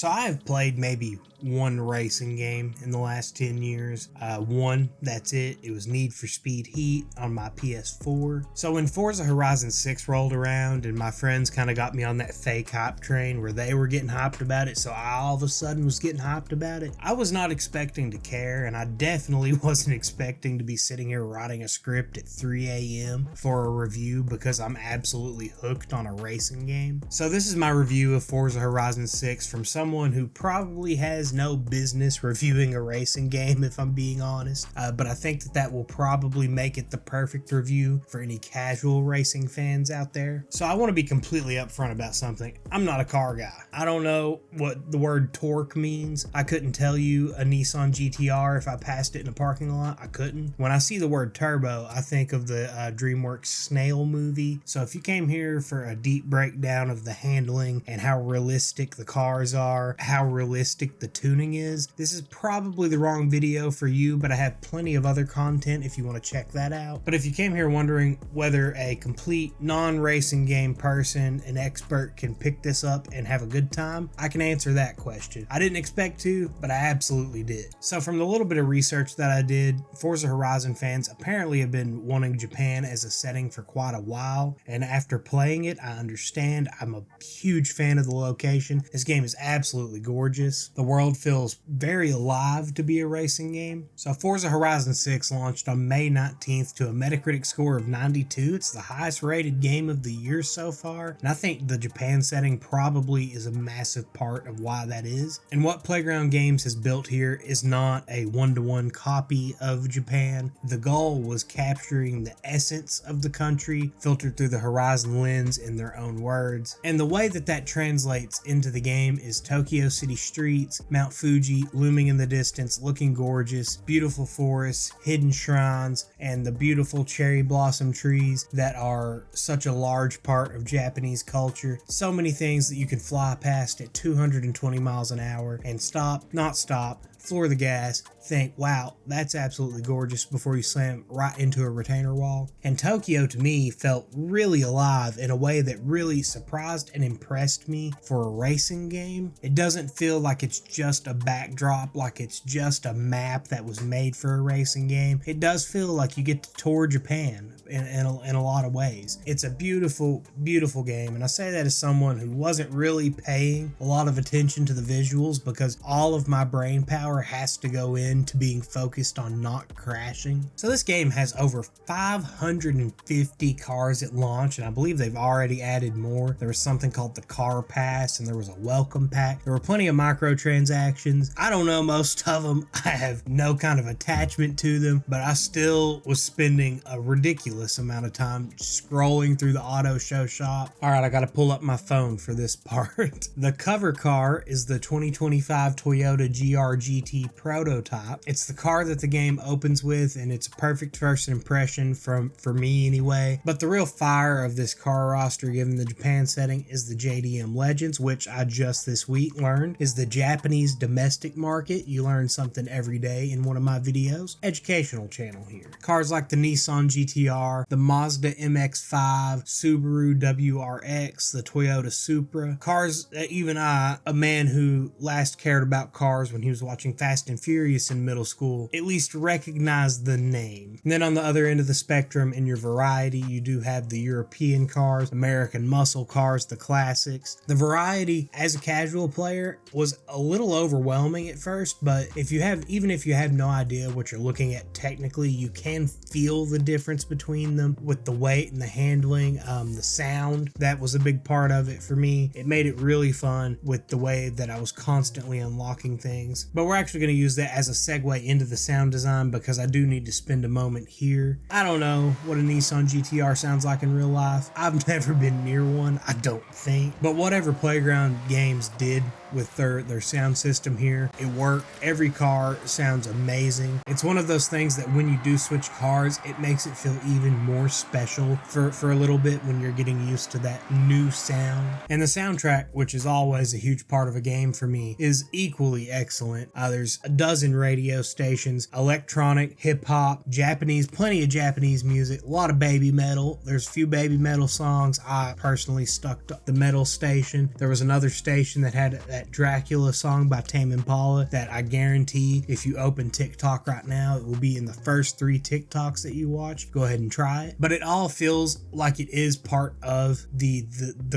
So I've played maybe one racing game in the last 10 years. One, that's it. It was Need for Speed Heat on my PS4. So when Forza Horizon 6 rolled around and my friends kind of got me on that fake hype train where they were getting hyped about it, so I all of a sudden was getting hyped about it, I was not expecting to care, and I definitely wasn't expecting to be sitting here writing a script at 3 a.m. for a review because I'm absolutely hooked on a racing game. So this is my review of Forza Horizon 6 from someone who probably has no business reviewing a racing game, if I'm being honest, but I think that will probably make it the perfect review for any casual racing fans out there. So I want to be completely upfront about something. I'm not a car guy. I don't know what the word torque means. I couldn't tell you a Nissan GTR if I passed it in a parking lot. I couldn't. When I see the word turbo, I think of the DreamWorks Snail movie. So if you came here for a deep breakdown of the handling and how realistic the cars are, how realistic the tuning is, this is probably the wrong video for you, but I have plenty of other content if you want to check that out. But if you came here wondering whether a complete non-racing game person, an expert, can pick this up and have a good time, I can answer that question. I didn't expect to, but I absolutely did. So from the little bit of research that I did, Forza Horizon fans apparently have been wanting Japan as a setting for quite a while, and after playing it, I understand. I'm a huge fan of the location. This game is absolutely gorgeous. The world feels very alive to be a racing game. So Forza Horizon 6 launched on May 19th to a Metacritic score of 92. It's the highest rated game of the year so far, and I think the Japan setting probably is a massive part of why that is. And what Playground Games has built here is not a one-to-one copy of Japan. The goal was capturing the essence of the country, filtered through the Horizon lens in their own words. And the way that translates into the game is Tokyo City streets, Mount Fuji looming in the distance, looking gorgeous, beautiful forests, hidden shrines, and the beautiful cherry blossom trees that are such a large part of Japanese culture. So many things that you can fly past at 220 miles an hour and stop, not stop, floor the gas, think, wow, that's absolutely gorgeous, before you slam right into a retainer wall. And Tokyo, to me, felt really alive in a way that really surprised and impressed me for a racing game. It doesn't feel like it's just a backdrop, like it's just a map that was made for a racing game. It does feel like you get to tour Japan in a lot of ways. It's a beautiful, beautiful game, and I say that as someone who wasn't really paying a lot of attention to the visuals because all of my brain power has to go into being focused on not crashing. So this game has over 550 cars at launch, and I believe they've already added more. There was something called the Car Pass, and there was a welcome pack. There were plenty of microtransactions. I don't know most of them. I have no kind of attachment to them, but I still was spending a ridiculous amount of time scrolling through the auto show shop. All right, I got to pull up my phone for this part. The cover car is the 2025 Toyota GR-GT prototype. It's the car that the game opens with, and it's a perfect first impression for me anyway. But the real fire of this car roster, given the Japan setting, is the JDM Legends, which I just this week learned is the Japanese domestic market. You learn something every day in one of my videos. Educational channel here. Cars like the Nissan GTR, the Mazda MX-5, Subaru WRX, the Toyota Supra. Cars that even I, a man who last cared about cars when he was watching Fast and Furious in middle school, at least recognized the name. And then on the other end of the spectrum, in your variety, you do have the European cars, American muscle cars, the classics. The variety, as a casual player, was a little overwhelming at first, but even if you have no idea what you're looking at technically, you can feel the difference between them with the weight and the handling, the sound. That was a big part of it for me. It made it really fun with the way that I was constantly unlocking things. But we're actually going to use that as a segue into the sound design because I do need to spend a moment here. I don't know what a Nissan GTR sounds like in real life. I've never been near one, I don't think. But whatever Playground Games did with their sound system here. It worked. Every car sounds amazing. It's one of those things that when you do switch cars, it makes it feel even more special for a little bit when you're getting used to that new sound. And the soundtrack, which is always a huge part of a game for me, is equally excellent. There's a dozen radio stations, electronic, hip-hop, Japanese, plenty of Japanese music, a lot of baby metal. There's a few baby metal songs. I personally stuck to the metal station. There was another station that had that Dracula song by Tame Impala that I guarantee if you open TikTok right now, it will be in the first 3 TikToks that you watch. Go ahead and try it. But it all feels like it is part of the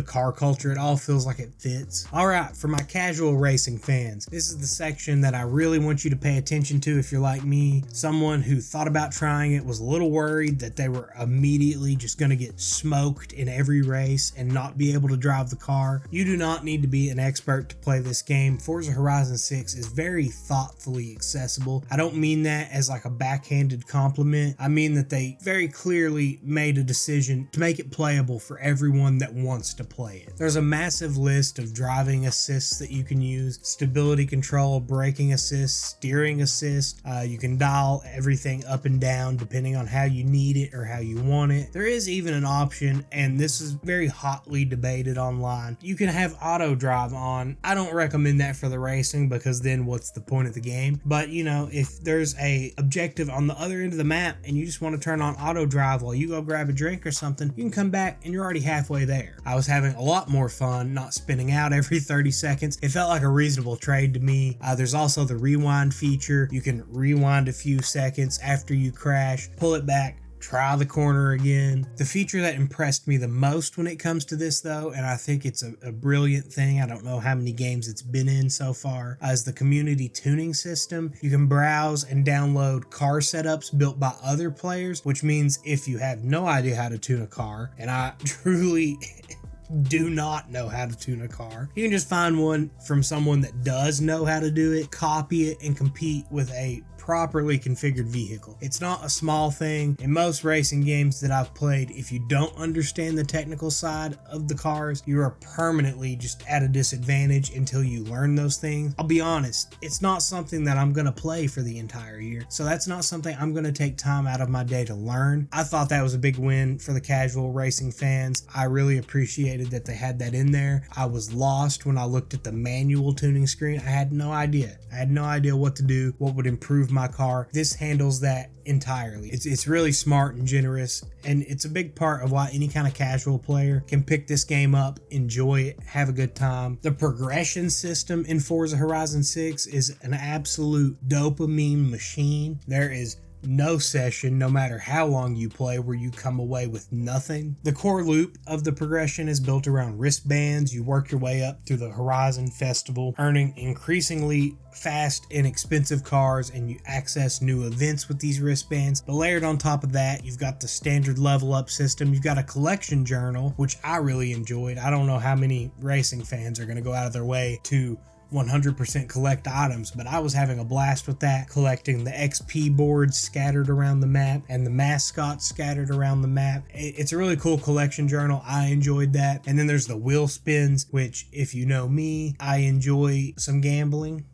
car culture. It all feels like it fits. All right, for my casual racing fans, this is the section that I really want you to pay attention to if you're like me, someone who thought about trying it, was a little worried that they were immediately just going to get smoked in every race and not be able to drive the car. You do not need to be an expert to play this game. Forza Horizon 6 is very thoughtfully accessible. I don't mean that as like a backhanded compliment. I mean that they very clearly made a decision to make it playable for everyone that wants to play it. There's a massive list of driving assists that you can use: stability control, braking assist, steering assist. You can dial everything up and down depending on how you need it or how you want it. There is even an option, and this is very hotly debated online, you can have auto drive on. I don't recommend that for the racing because then what's the point of the game? But you know, if there's a objective on the other end of the map and you just want to turn on auto drive while you go grab a drink or something, you can come back and you're already halfway there. I was having a lot more fun not spinning out every 30 seconds. It felt like a reasonable trade to me. There's also the rewind feature. You can rewind a few seconds after you crash, pull it back, try the corner again. The feature that impressed me the most when it comes to this though, and I think it's a brilliant thing, I don't know how many games it's been in so far, is the community tuning system. You can browse and download car setups built by other players, which means if you have no idea how to tune a car, and I truly do not know how to tune a car, you can just find one from someone that does know how to do it, copy it, and compete with a properly configured vehicle. It's not a small thing. In most racing games that I've played, if you don't understand the technical side of the cars, you are permanently just at a disadvantage until you learn those things. I'll be honest, it's not something that I'm gonna play for the entire year, so that's not something I'm gonna take time out of my day to learn. I thought that was a big win for the casual racing fans. I really appreciated that they had that in there. I was lost when I looked at the manual tuning screen. I had no idea. I had no idea what to do, what would improve my car. This handles that entirely. It's really smart and generous, and it's a big part of why any kind of casual player can pick this game up, enjoy it, have a good time. The progression system in Forza Horizon 6 is an absolute dopamine machine. There is no session, no matter how long you play, where you come away with nothing. The core loop of the progression is built around wristbands. You work your way up through the Horizon Festival, earning increasingly fast and expensive cars, and you access new events with these wristbands. But layered on top of that, you've got the standard level up system. You've got a collection journal, which I really enjoyed. I don't know how many racing fans are going to go out of their way to 100% collect items, but I was having a blast with that, collecting the XP boards scattered around the map and the mascots scattered around the map. It's a really cool collection journal. I enjoyed that. And then there's the wheel spins, which, if you know me, I enjoy some gambling.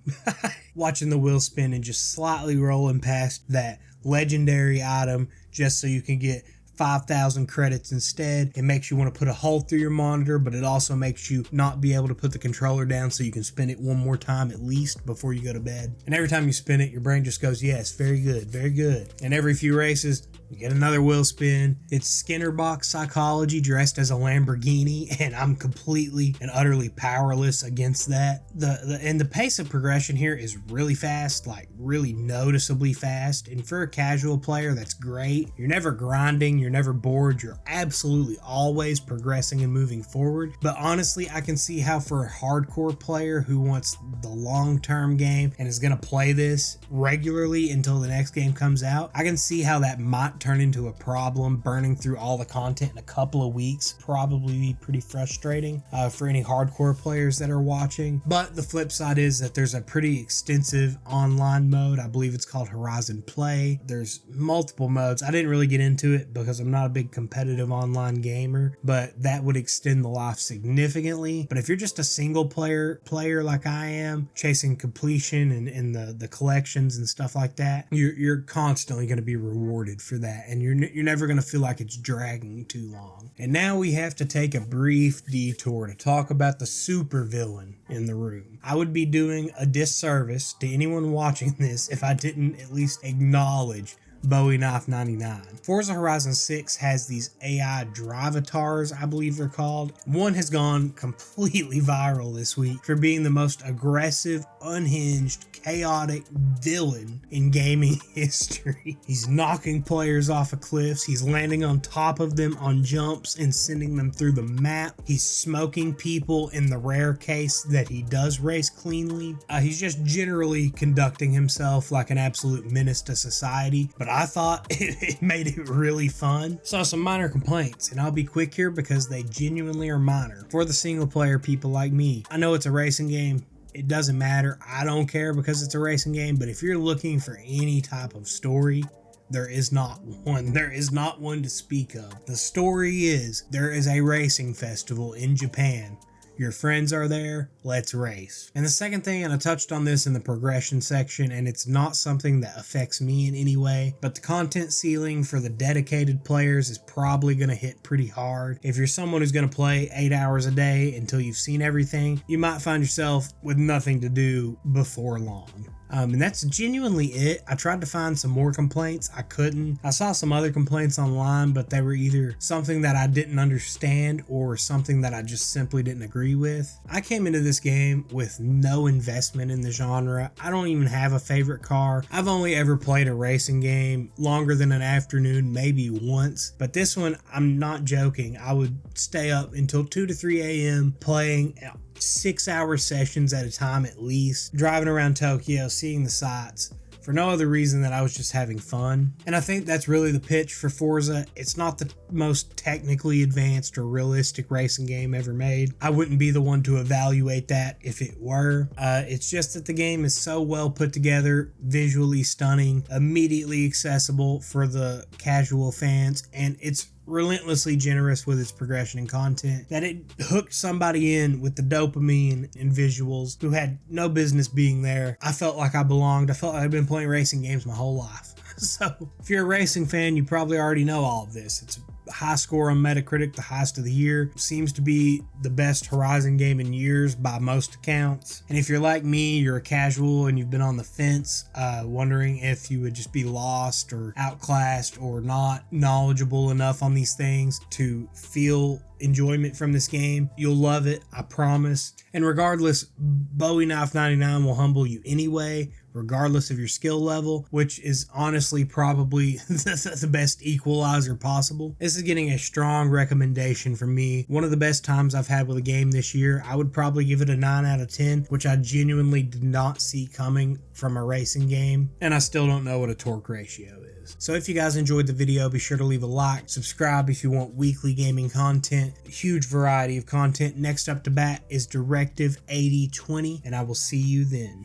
Watching the wheel spin and just slightly rolling past that legendary item just so you can get 5,000 credits instead. It makes you want to put a hole through your monitor, but it also makes you not be able to put the controller down so you can spin it one more time at least before you go to bed. And every time you spin it, your brain just goes, yes, very good, very good. And every few races, you get another wheel spin. It's Skinner box psychology dressed as a Lamborghini, and I'm completely and utterly powerless against that. The pace of progression here is really fast, like really noticeably fast. And for a casual player, that's great. You're never grinding, you're never bored, you're absolutely always progressing and moving forward. But honestly, I can see how for a hardcore player who wants the long-term game and is going to play this regularly until the next game comes out, I can see how that might turn into a problem. Burning through all the content in a couple of weeks probably be pretty frustrating for any hardcore players that are watching. But the flip side is that there's a pretty extensive online mode. I believe it's called Horizon Play. There's multiple modes. I didn't really get into it because I'm not a big competitive online gamer, but that would extend the life significantly. But if you're just a single player like I am, chasing completion and the collections and stuff like that, you're constantly going to be rewarded for that, and you're never going to feel like it's dragging too long. And now we have to take a brief detour to talk about the supervillain in the room. I would be doing a disservice to anyone watching this if I didn't at least acknowledge Bowie Knife 99. Forza Horizon 6 has these AI drivatars, I believe they're called. One has gone completely viral this week for being the most aggressive, unhinged, chaotic villain in gaming history. He's knocking players off of cliffs, he's landing on top of them on jumps and sending them through the map. He's smoking people in the rare case that he does race cleanly. He's just generally conducting himself like an absolute menace to society, but I thought it made it really fun. So some minor complaints, and I'll be quick here because they genuinely are minor. For the single player people like me, I know it's a racing game. It doesn't matter. I don't care because it's a racing game, but if you're looking for any type of story, there is not one. There is not one to speak of. The story is there is a racing festival in Japan. Your friends are there, let's race. And the second thing, and I touched on this in the progression section, and it's not something that affects me in any way, but the content ceiling for the dedicated players is probably going to hit pretty hard. If you're someone who's going to play 8 hours a day until you've seen everything, you might find yourself with nothing to do before long. And that's genuinely it. I tried to find some more complaints. I couldn't. I saw some other complaints online, but they were either something that I didn't understand or something that I just simply didn't agree with. I came into this game with no investment in the genre. I don't even have a favorite car. I've only ever played a racing game longer than an afternoon, maybe once. But this one, I'm not joking. I would stay up until 2 to 3 a.m. playing 6-hour sessions at a time at least, driving around Tokyo, seeing the sights, for no other reason than I was just having fun. And I think that's really the pitch for Forza. It's not the most technically advanced or realistic racing game ever made. I wouldn't be the one to evaluate that if it were. It's just that the game is so well put together, visually stunning, immediately accessible for the casual fans, and it's relentlessly generous with its progression and content that it hooked somebody in with the dopamine and visuals who had no business being there. I felt like I belonged. I felt like I've been playing racing games my whole life. So if you're a racing fan, you probably already know all of this. It's a high score on Metacritic, the highest of the year. Seems to be the best Horizon game in years by most accounts. And if you're like me, you're a casual and you've been on the fence, wondering if you would just be lost or outclassed or not knowledgeable enough on these things to feel enjoyment from this game, you'll love it, I promise. And regardless, Bowie Knife 99 will humble you anyway, regardless of your skill level, which is honestly probably the best equalizer possible. This is getting a strong recommendation from me. One of the best times I've had with a game this year. I would probably give it a 9 out of 10, which I genuinely did not see coming from a racing game, and I still don't know what a torque ratio is. So if you guys enjoyed the video, be sure to leave a like, subscribe if you want weekly gaming content, huge variety of content. Next up to bat is Directive 8020, and I will see you then.